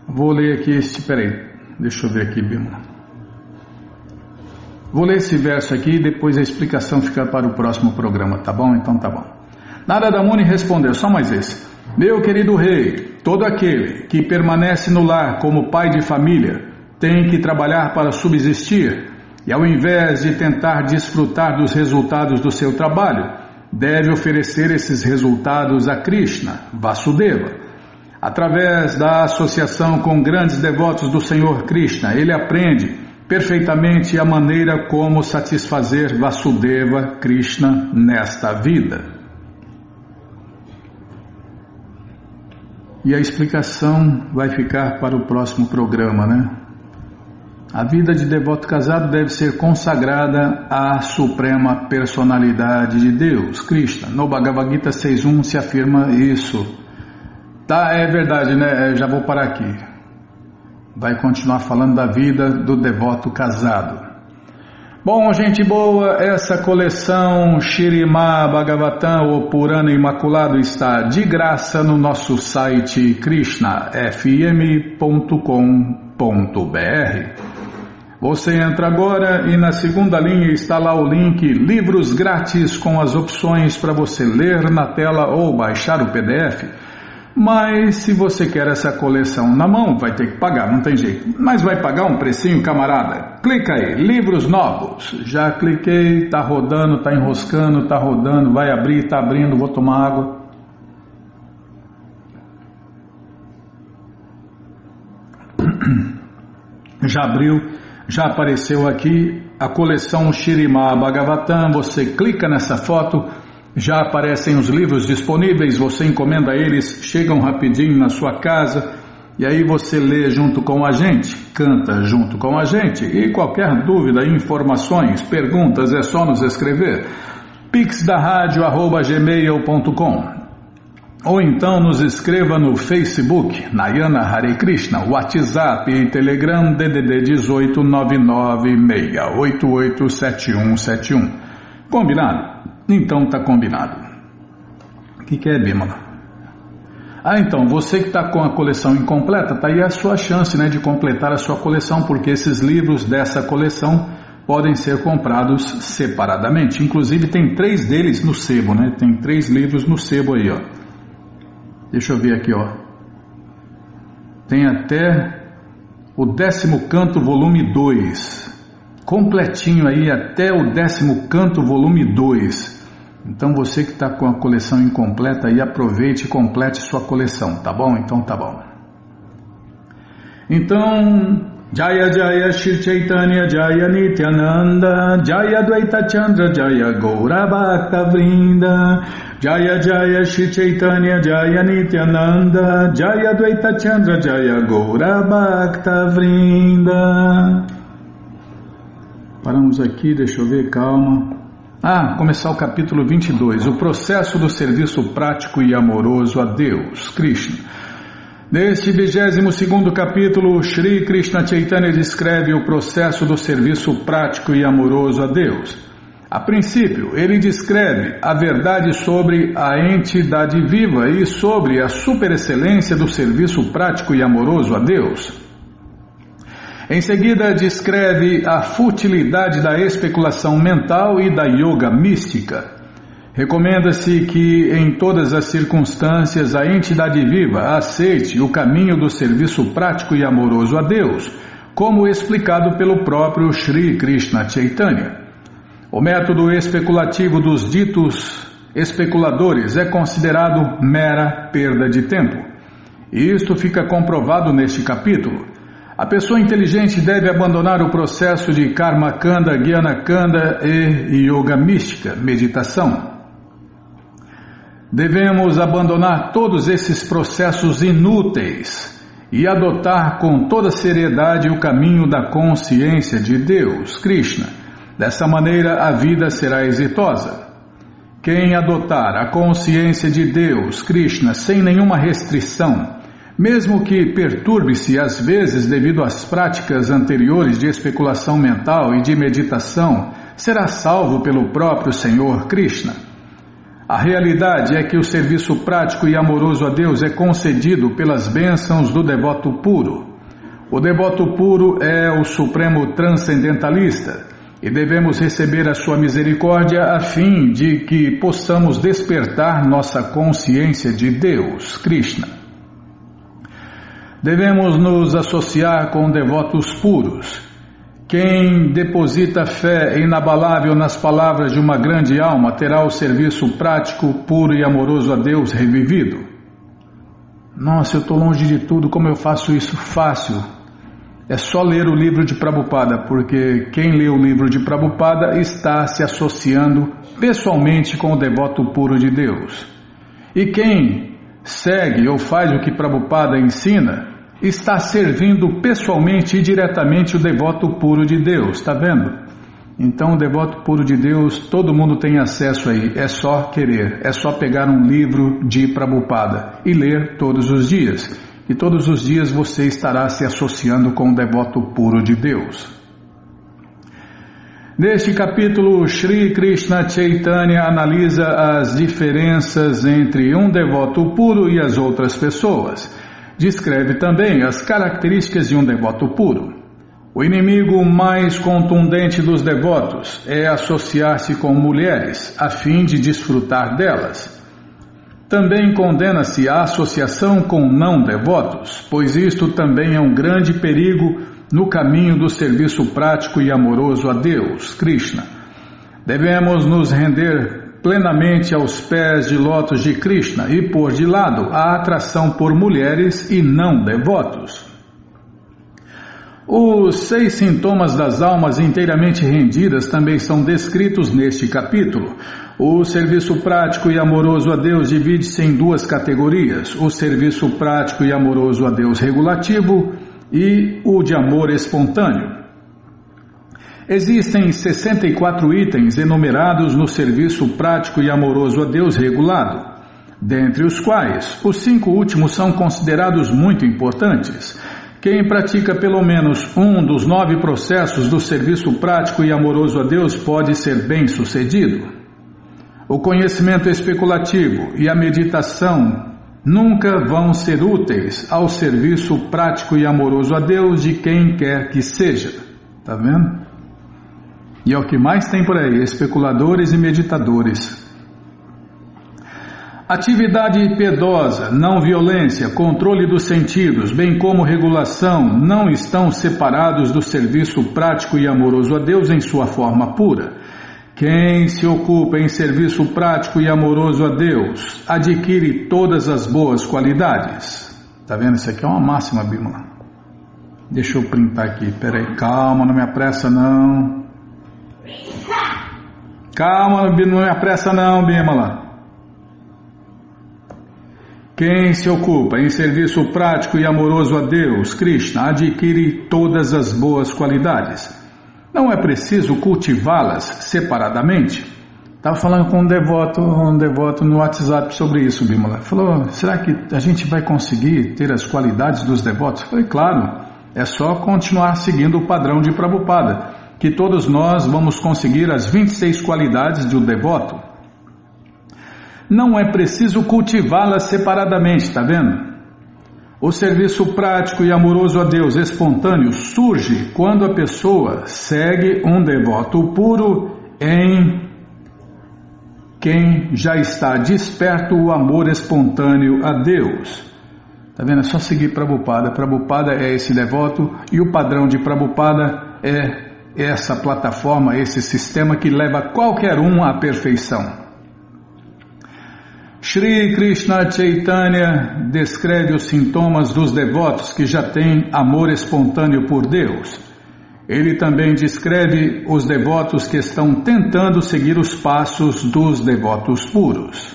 Speaker 1: Vou ler aqui deixa eu ver aqui, Bimala. Vou ler esse verso aqui e depois a explicação fica para o próximo programa, tá bom? Então tá bom. Narada Muni respondeu, só mais esse. Meu querido rei, todo aquele que permanece no lar como pai de família tem que trabalhar para subsistir e ao invés de tentar desfrutar dos resultados do seu trabalho, deve oferecer esses resultados a Krishna, Vasudeva. Através da associação com grandes devotos do Senhor Krishna, ele aprende perfeitamente a maneira como satisfazer Vasudeva Krishna nesta vida. E a explicação vai ficar para o próximo programa, né? A vida de devoto casado deve ser consagrada à Suprema Personalidade de Deus, Krishna. No Bhagavad Gita 6.1 se afirma isso. Tá, é verdade, né? Já vou parar aqui. Vai continuar falando da vida do devoto casado. Bom, gente boa, essa coleção Shrimad Bhagavatam, o Purana Imaculado, está de graça no nosso site krishnafm.com.br. Você entra agora e na segunda linha está lá o link Livros Grátis com as opções para você ler na tela ou baixar o PDF. Mas se você quer essa coleção na mão, vai ter que pagar, não tem jeito. Mas vai pagar um precinho, camarada? Clica aí, livros novos. Já cliquei, tá rodando, tá enroscando, tá rodando, vai abrir, tá abrindo, vou tomar água. Já abriu, já apareceu aqui a coleção Shrimad Bhagavatam. Você clica nessa foto, já aparecem os livros disponíveis, você encomenda eles, chegam rapidinho na sua casa e aí você lê junto com a gente, canta junto com a gente. E qualquer dúvida, informações, perguntas, é só nos escrever pixdaradio@gmail.com ou então nos escreva no Facebook, Nayana Hare Krishna, WhatsApp e Telegram DDD 18 996887171. Combinado? Então tá combinado. O que é, Bimala? Então, você que está com a coleção incompleta, tá aí a sua chance, né, de completar a sua coleção, porque esses livros dessa coleção podem ser comprados separadamente. Inclusive tem 3 deles no sebo, né? Tem 3 livros no sebo aí, ó. Deixa eu ver aqui, ó. Tem até o 10º canto, volume 2. Completinho aí, até o 10º canto, volume 2. Então você que está com a coleção incompleta aí, aproveite e complete sua coleção, tá bom? Então tá bom. Então, Jaya Jaya Shri Chaitanya Jaya Nityananda Jaya Dvaita Chandra Jaya Gaura Bhakta Vrinda Jaya Jaya Shri Chaitanya Jaya Nityananda Jaya Dvaita Chandra Jaya Gaura Bhakta Vrinda. Paramos aqui, deixa eu ver, calma. Começar o capítulo 22, o processo do serviço prático e amoroso a Deus, Krishna. Neste 22º capítulo, Shri Krishna Chaitanya descreve o processo do serviço prático e amoroso a Deus. A princípio, ele descreve a verdade sobre a entidade viva e sobre a superexcelência do serviço prático e amoroso a Deus. Em seguida, descreve a futilidade da especulação mental e da yoga mística. Recomenda-se que, em todas as circunstâncias, a entidade viva aceite o caminho do serviço prático e amoroso a Deus, como explicado pelo próprio Shri Krishna Chaitanya. O método especulativo dos ditos especuladores é considerado mera perda de tempo. E isto fica comprovado neste capítulo. A pessoa inteligente deve abandonar o processo de Karma Kanda, Jnana Kanda e Yoga Mística, meditação. Devemos abandonar todos esses processos inúteis e adotar com toda seriedade o caminho da consciência de Deus, Krishna. Dessa maneira a vida será exitosa. Quem adotar a consciência de Deus, Krishna, sem nenhuma restrição, mesmo que perturbe-se às vezes devido às práticas anteriores de especulação mental e de meditação, será salvo pelo próprio Senhor Krishna. A realidade é que o serviço prático e amoroso a Deus é concedido pelas bênçãos do devoto puro. O devoto puro é o supremo transcendentalista e devemos receber a sua misericórdia a fim de que possamos despertar nossa consciência de Deus, Krishna. Devemos nos associar com devotos puros. Quem deposita fé inabalável nas palavras de uma grande alma terá o serviço prático, puro e amoroso a Deus revivido. Nossa, eu estou longe de tudo, como eu faço isso? Fácil. É só ler o livro de Prabhupada, porque quem lê o livro de Prabhupada está se associando pessoalmente com o devoto puro de Deus. E quem segue ou faz o que Prabhupada ensina, está servindo pessoalmente e diretamente o devoto puro de Deus, está vendo? Então o devoto puro de Deus, todo mundo tem acesso aí, é só querer, é só pegar um livro de Prabhupada e ler todos os dias. E todos os dias você estará se associando com o devoto puro de Deus. Neste capítulo, Shri Krishna Chaitanya analisa as diferenças entre um devoto puro e as outras pessoas. Descreve também as características de um devoto puro. O inimigo mais contundente dos devotos é associar-se com mulheres, a fim de desfrutar delas. Também condena-se a associação com não devotos, pois isto também é um grande perigo no caminho do serviço prático e amoroso a Deus, Krishna. Devemos nos render plenamente aos pés de lótus de Krishna e pôr de lado a atração por mulheres e não devotos. Os 6 sintomas das almas inteiramente rendidas também são descritos neste capítulo. O serviço prático e amoroso a Deus divide-se em 2 categorias: o serviço prático e amoroso a Deus regulativo e o de amor espontâneo. Existem 64 itens enumerados no serviço prático e amoroso a Deus regulado, dentre os quais os 5 últimos são considerados muito importantes. Quem pratica pelo menos um dos 9 processos do serviço prático e amoroso a Deus pode ser bem-sucedido. O conhecimento especulativo e a meditação nunca vão ser úteis ao serviço prático e amoroso a Deus de quem quer que seja. Está vendo? E é o que mais tem por aí, especuladores e meditadores. Atividade piedosa, não violência, controle dos sentidos, bem como regulação, não estão separados do serviço prático e amoroso a Deus em sua forma pura. Quem se ocupa em serviço prático e amoroso a Deus adquire todas as boas qualidades. Está vendo? Isso aqui é uma máxima, Bímola. Deixa eu printar aqui, peraí, calma, não me apressa não. Calma, não me apressa não, Bímola. Quem se ocupa em serviço prático e amoroso a Deus, Krishna, adquire todas as boas qualidades. Não é preciso cultivá-las separadamente. Estava falando com um devoto no WhatsApp sobre isso, Bimala. Falou, será que a gente vai conseguir ter as qualidades dos devotos? Eu falei, claro, é só continuar seguindo o padrão de Prabhupada, que todos nós vamos conseguir as 26 qualidades de um devoto. Não é preciso cultivá-las separadamente, está vendo? O serviço prático e amoroso a Deus espontâneo surge quando a pessoa segue um devoto puro em quem já está desperto o amor espontâneo a Deus. Está vendo? É só seguir Prabhupada. Prabhupada é esse devoto e o padrão de Prabhupada é essa plataforma, esse sistema que leva qualquer um à perfeição. Shri Krishna Chaitanya descreve os sintomas dos devotos que já têm amor espontâneo por Deus. Ele também descreve os devotos que estão tentando seguir os passos dos devotos puros.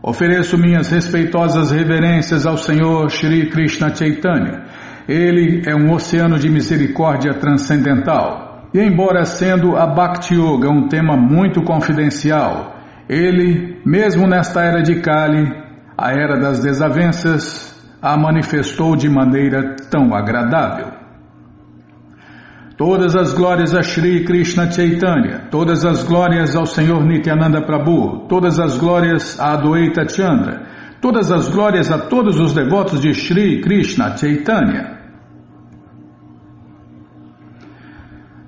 Speaker 1: Ofereço minhas respeitosas reverências ao Senhor Shri Krishna Chaitanya. Ele é um oceano de misericórdia transcendental. E embora sendo a Bhakti Yoga um tema muito confidencial, ele, mesmo nesta era de Kali, a era das desavenças, a manifestou de maneira tão agradável. Todas as glórias a Shri Krishna Chaitanya, todas as glórias ao Senhor Nityananda Prabhu, todas as glórias a Adwaita Chandra, todas as glórias a todos os devotos de Shri Krishna Chaitanya.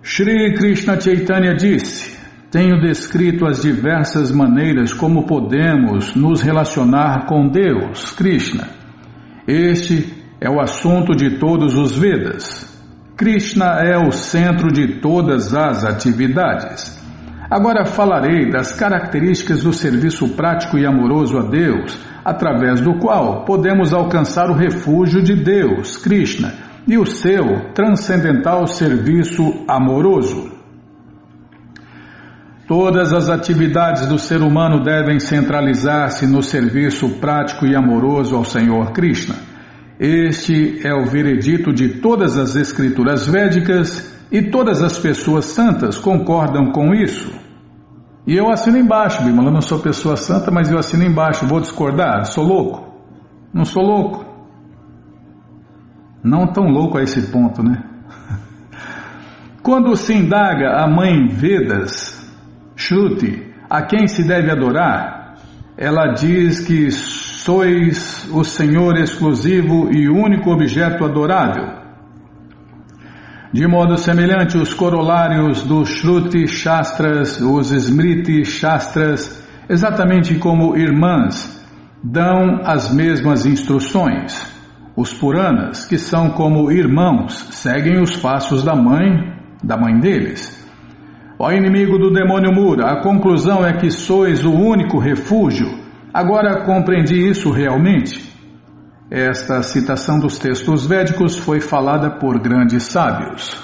Speaker 1: Shri Krishna Chaitanya disse: tenho descrito as diversas maneiras como podemos nos relacionar com Deus, Krishna. Este é o assunto de todos os Vedas. Krishna é o centro de todas as atividades. Agora falarei das características do serviço prático e amoroso a Deus, através do qual podemos alcançar o refúgio de Deus, Krishna, e o seu transcendental serviço amoroso. Todas as atividades do ser humano devem centralizar-se no serviço prático e amoroso ao Senhor Krishna. Este é o veredito de todas as escrituras védicas e todas as pessoas santas concordam com isso. E eu assino embaixo, Bimala, eu não sou pessoa santa, mas eu assino embaixo. Vou discordar? Sou louco? Não sou louco? Não tão louco a esse ponto, né? Quando se indaga a mãe Vedas, Shruti, a quem se deve adorar, ela diz que sois o Senhor exclusivo e único objeto adorável. De modo semelhante, os corolários dos Shruti Shastras, os Smriti Shastras, exatamente como irmãs, dão as mesmas instruções. Os Puranas, que são como irmãos, seguem os passos da mãe deles. Ó inimigo do demônio Mura, a conclusão é que sois o único refúgio. Agora compreendi isso realmente? Esta citação dos textos védicos foi falada por grandes sábios.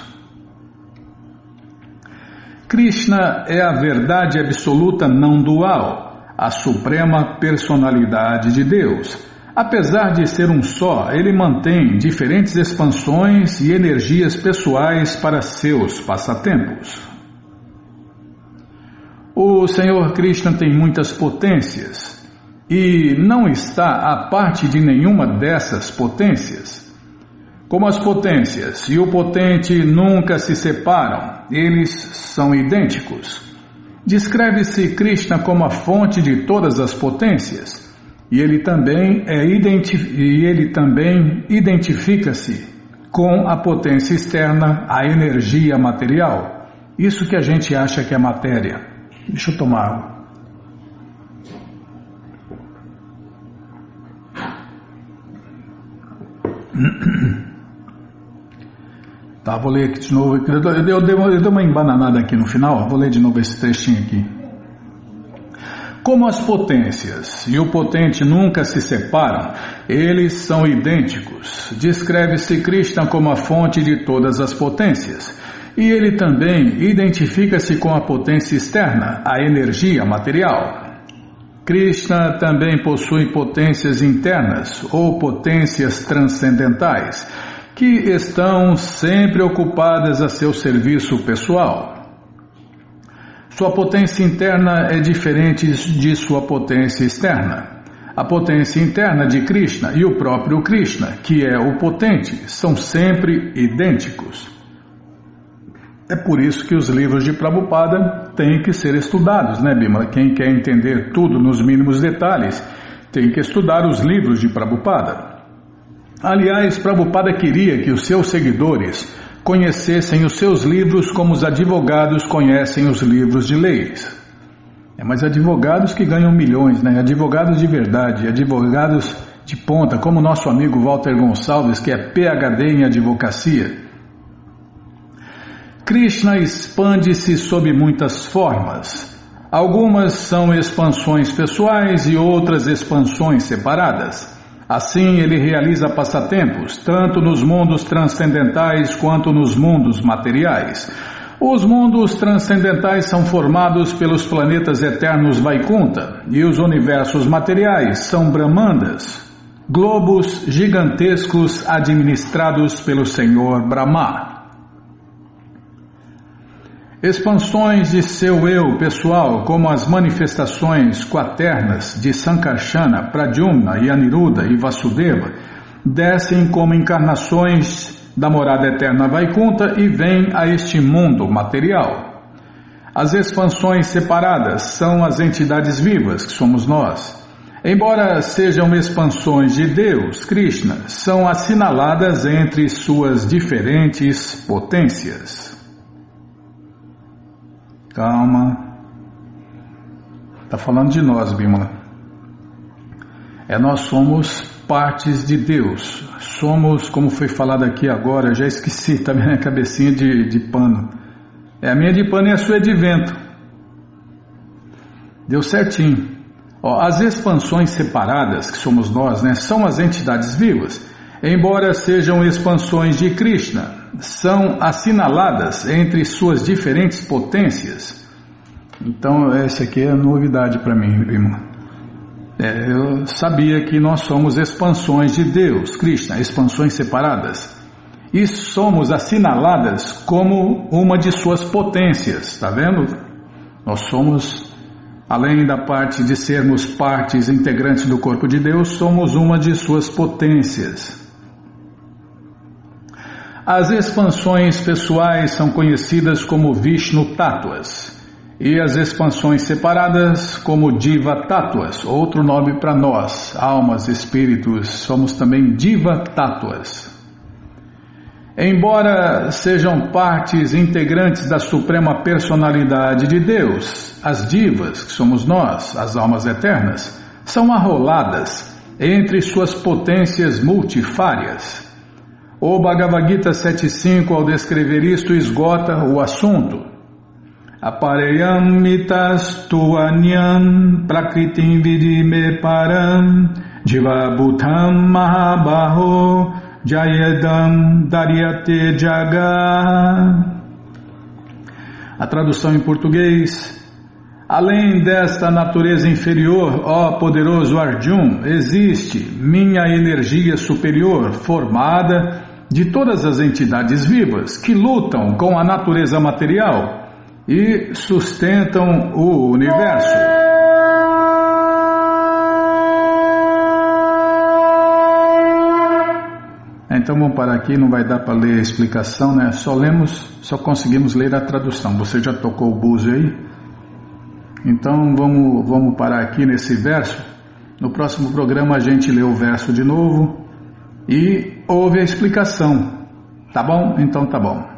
Speaker 1: Krishna é a verdade absoluta não dual, a suprema personalidade de Deus. Apesar de ser um só, ele mantém diferentes expansões e energias pessoais para seus passatempos. O Senhor Krishna tem muitas potências e não está à parte de nenhuma dessas potências. Como as potências e o potente nunca se separam, eles são idênticos. Descreve-se Krishna como a fonte de todas as potências e ele também identifica-se com a potência externa, a energia material. Isso que a gente acha que é matéria. Deixa eu tomar água. Tá, vou ler aqui de novo. Eu dei uma embananada aqui no final. Vou ler de novo esse trechinho aqui. Como as potências e o potente nunca se separam, eles são idênticos. Descreve-se Krishna como a fonte de todas as potências. E ele também identifica-se com a potência externa, a energia material. Krishna também possui potências internas ou potências transcendentais, que estão sempre ocupadas a seu serviço pessoal. Sua potência interna é diferente de sua potência externa. A potência interna de Krishna e o próprio Krishna, que é o potente, são sempre idênticos. É por isso que os livros de Prabhupada têm que ser estudados, né, Bimala? Quem quer entender tudo nos mínimos detalhes, tem que estudar os livros de Prabhupada. Aliás, Prabhupada queria que os seus seguidores conhecessem os seus livros como os advogados conhecem os livros de leis. Mas advogados que ganham milhões, né? Advogados de verdade, advogados de ponta, como o nosso amigo Walter Gonçalves, que é PhD em advocacia. Krishna expande-se sob muitas formas. Algumas são expansões pessoais e outras expansões separadas. Assim, ele realiza passatempos, tanto nos mundos transcendentais quanto nos mundos materiais. Os mundos transcendentais são formados pelos planetas eternos Vaikunta e os universos materiais são Brahmandas, globos gigantescos administrados pelo Senhor Brahma. Expansões de seu eu pessoal, como as manifestações quaternas de Sankarsana, Pradyumna e Aniruddha e Vasudeva, descem como encarnações da morada eterna Vaikunta e vêm a este mundo material. As expansões separadas são as entidades vivas, que somos nós. Embora sejam expansões de Deus, Krishna, são assinaladas entre suas diferentes potências. Calma. Está falando de nós, Bimala. Nós somos partes de Deus. Somos, como foi falado aqui agora, já esqueci, está vendo a cabecinha de pano. A minha de pano e a sua é de vento. Deu certinho. As expansões separadas, que somos nós, né, são as entidades vivas. Embora sejam expansões de Krishna, são assinaladas entre suas diferentes potências. Então, essa aqui é novidade para mim, irmão. Eu sabia que nós somos expansões de Deus, Krishna, expansões separadas. E somos assinaladas como uma de suas potências, está vendo? Nós somos, além da parte de sermos partes integrantes do corpo de Deus, somos uma de suas potências. As expansões pessoais são conhecidas como Vishnu Tattvas e as expansões separadas como Diva Tattvas, outro nome para nós, almas, espíritos, somos também Diva Tattvas. Embora sejam partes integrantes da Suprema Personalidade de Deus, as divas, que somos nós, as almas eternas, são arroladas entre suas potências multifárias. O Bhagavad Gita 7.5, ao descrever isto, esgota o assunto. Apareyam mitas tuanyam prakritim vidime param jiva bhutam mahabaho jayedam daryate jaga. A tradução em português: além desta natureza inferior, ó poderoso Arjun, existe minha energia superior formada de todas as entidades vivas que lutam com a natureza material e sustentam o universo. Então vamos parar aqui, não vai dar para ler a explicação, né? Só conseguimos ler a tradução. Você já tocou o búzio aí? Então vamos parar aqui nesse verso. No próximo programa a gente lê o verso de novo e ouve a explicação. Tá bom? Então tá bom.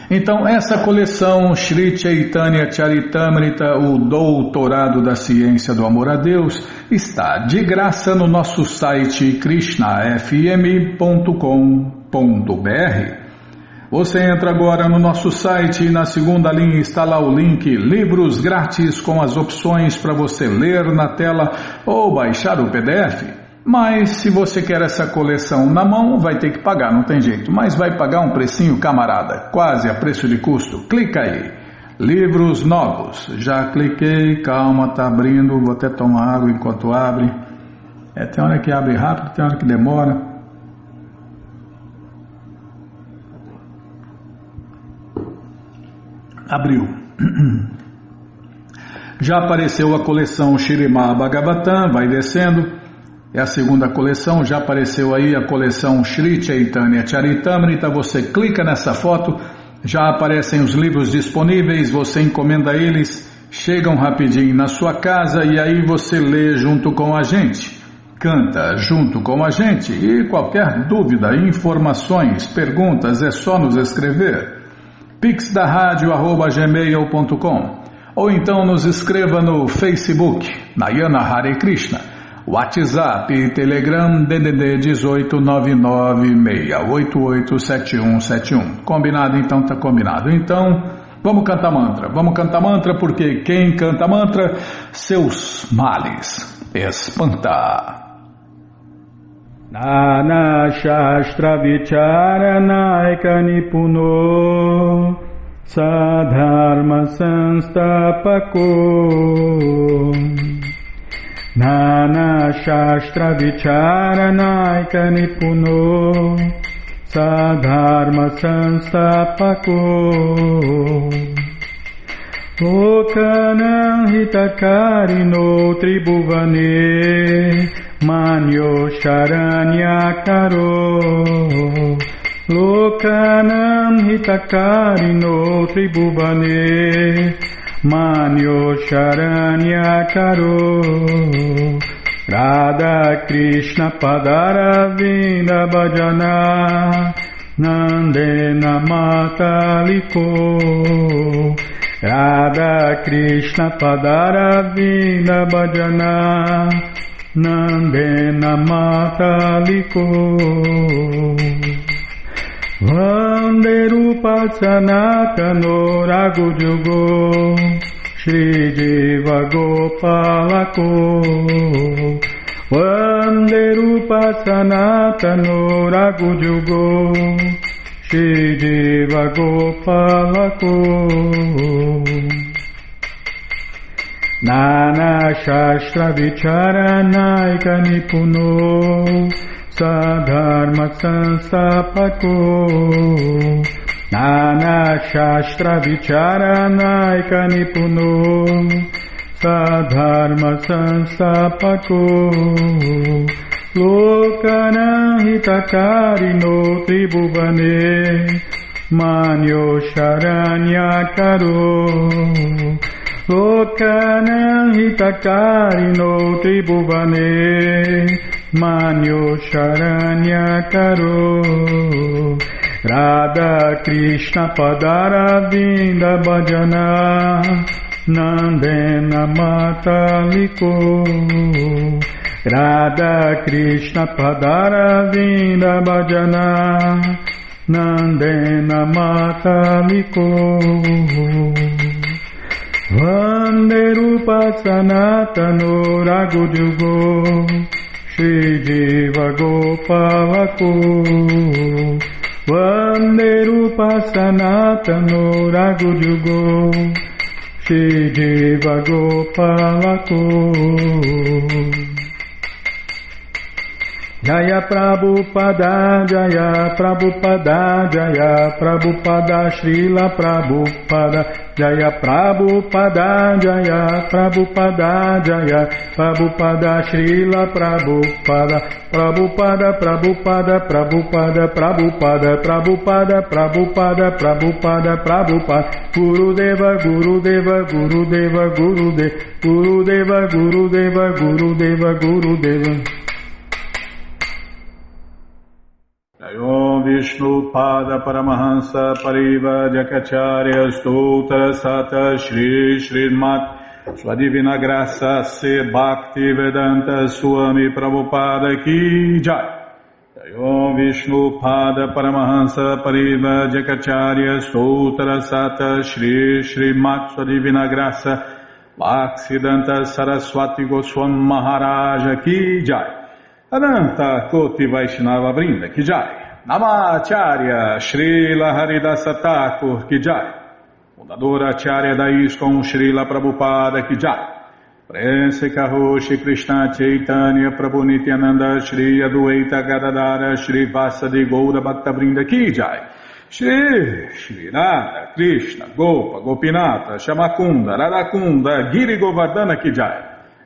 Speaker 1: Então essa coleção Shri Chaitanya Charitamrita, o Doutorado da Ciência do Amor a Deus, está de graça no nosso site krishnafm.com.br. Você entra agora no nosso site e na segunda linha está lá o link Livros Grátis com as opções para você ler na tela ou baixar o PDF. Mas se você quer essa coleção na mão, vai ter que pagar, não tem jeito. Mas vai pagar um precinho, camarada, quase a preço de custo. Clica aí, livros novos. Já cliquei, calma, tá abrindo, vou até tomar água enquanto abre. Tem hora que abre rápido, tem hora que demora. Abriu. Já apareceu a coleção Śrīmad Bhagavatam, vai descendo, é a segunda coleção, já apareceu aí a coleção Shri Chaitanya Charitamrita, você clica nessa foto, já aparecem os livros disponíveis, você encomenda eles, chegam rapidinho na sua casa e aí você lê junto com a gente, canta junto com a gente e qualquer dúvida, informações, perguntas, é só nos escrever. pixdaradio@gmail.com ou então nos escreva no Facebook, Nayana Hare Krishna, WhatsApp e Telegram DDD 18996887171. Combinado? Então tá combinado. Então, vamos cantar mantra porque quem canta mantra, seus males espanta. Nana Shastra Vicharanaika Nipuno Sadharma Sanstapako Nana Shastra Vicharanaika Nipuno Sadharma Sanstapako Lokanam Hitakarino Tribhuvane Manyo Sharanyakaro Lokanam Hitakarino Tribhuvane Manyo Sharanyakaro Radha Krishna Padaravinda Bhajana Nandena Mataliko Radha Krishna Padaravinda Bhajana Nandena Mataliko Vande Rupa Sanatano Raghujugo Shri Jiva Gopalako Vande Rupa Sanatano Raghujugo Shri Jiva Gopalako Nana Shastra Vicharanaika Nipuno Sadharma Sanstapako Nana Shastra Vicharanaika Nipuno Sadharma Sanstapako Lokana Hitakarino Tribhuvane Manyo Sharanyakaro Lokana Hitakarino Tribhuvane Manyo Sharanyakaro Radha Krishna Padaravinda Bhajana Nandena Mataliko Radha Krishna Padaravinda Bhajana Nandena Mataliko Vande Rupa Sanatano Raghujugo Shri Jiva Gopalako Vande Rupa Sanatano Raghujugo Shri Jiva Gopalako Jaya Prabhupada, Jaya Prabhupada, Jaya Prabhupada, Srila Prabhupada, Jaya Prabhupada, Jaya Prabhupada, Jaya Prabhupada, Srila Prabhupada, Prabhupada, Prabhupada, Prabhupada, Prabhupada, Prabhupada, Prabhupada, Prabhupada, Prabhupada, Gurudeva, Gurudeva, Gurudeva, Gurudeva, Gurudeva, Gurudeva, Gurudeva, Gurudeva. Om Vishnu Pada Paramahansa Pariva Jakacharya Stoutra Sata Shri Srimat Sua Divina Graça Se Bhakti Vedanta Swami Prabhupada Ki Jai. Om Vishnu Pada Paramahansa Pariva Jakacharya Stoutra Sata Shri Srimat Sua Divina Graça Bhaksidanta Saraswati Goswami Maharaja Ki Jai. Adanta Koti Vaishnava Vrinda Ki Jai. Namacharya Srila Haridasa Thakur Ki Jai. Fundadora Acharya da ISKCON Srila Prabhupada Ki Jai. Prense Karoshi Krishna Chaitanya Prabhu Nityananda Shri Adueita Gadadara Shri Vasadi Goura Bhakta Vrinda Ki Jai. Shri Radha, Krishna, Gopa, Gopinata, Shamakunda, Radakunda, Giri Govardhana Ki Jai,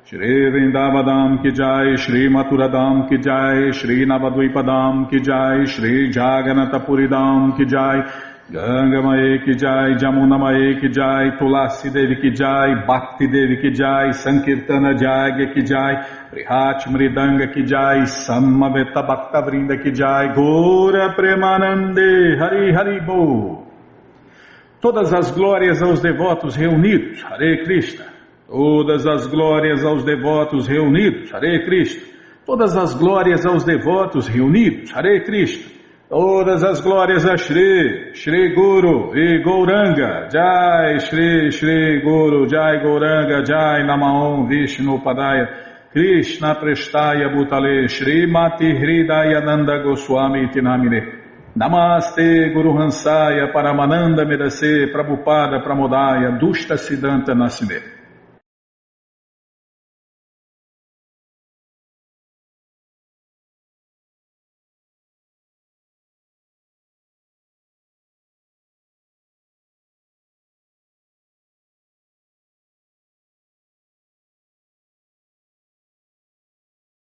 Speaker 1: Shri Vrindavadam Ki Jai, Shri Maturadam Ki Jai, Shri Navadvipadam Ki Jai, Shri Jaganatapuridam Ki Jai, Ganga Mae Ki Jai, Jamuna Mae Ki Jai, Tulasi Devi Ki Jai, Bhakti Devi Ki Jai, Sankirtana Jagya Ki Jai, Prihat Mridanga Ki Jai, Samaveta Bhakta Vrinda Ki Jai, Gora Premanande, Hari Hari Bo. Todas as glórias aos devotos reunidos, Hare Krishna. Todas as glórias aos devotos reunidos, Hare Krishna. Todas as glórias aos devotos reunidos, Hare Krishna. Todas as glórias a Shri, Shri Guru e Gauranga, Jai Shri, Shri Guru, Jai Gauranga, Jai Namaon Vishnu Padaya, Krishna Prestaya Bhutale, Shri Mati Hridaya Nanda Goswami Tinamine, Namaste Guru Hansaya Paramananda Medase, Prabhupada Pramodaya, Dushta Siddhanta Nasime.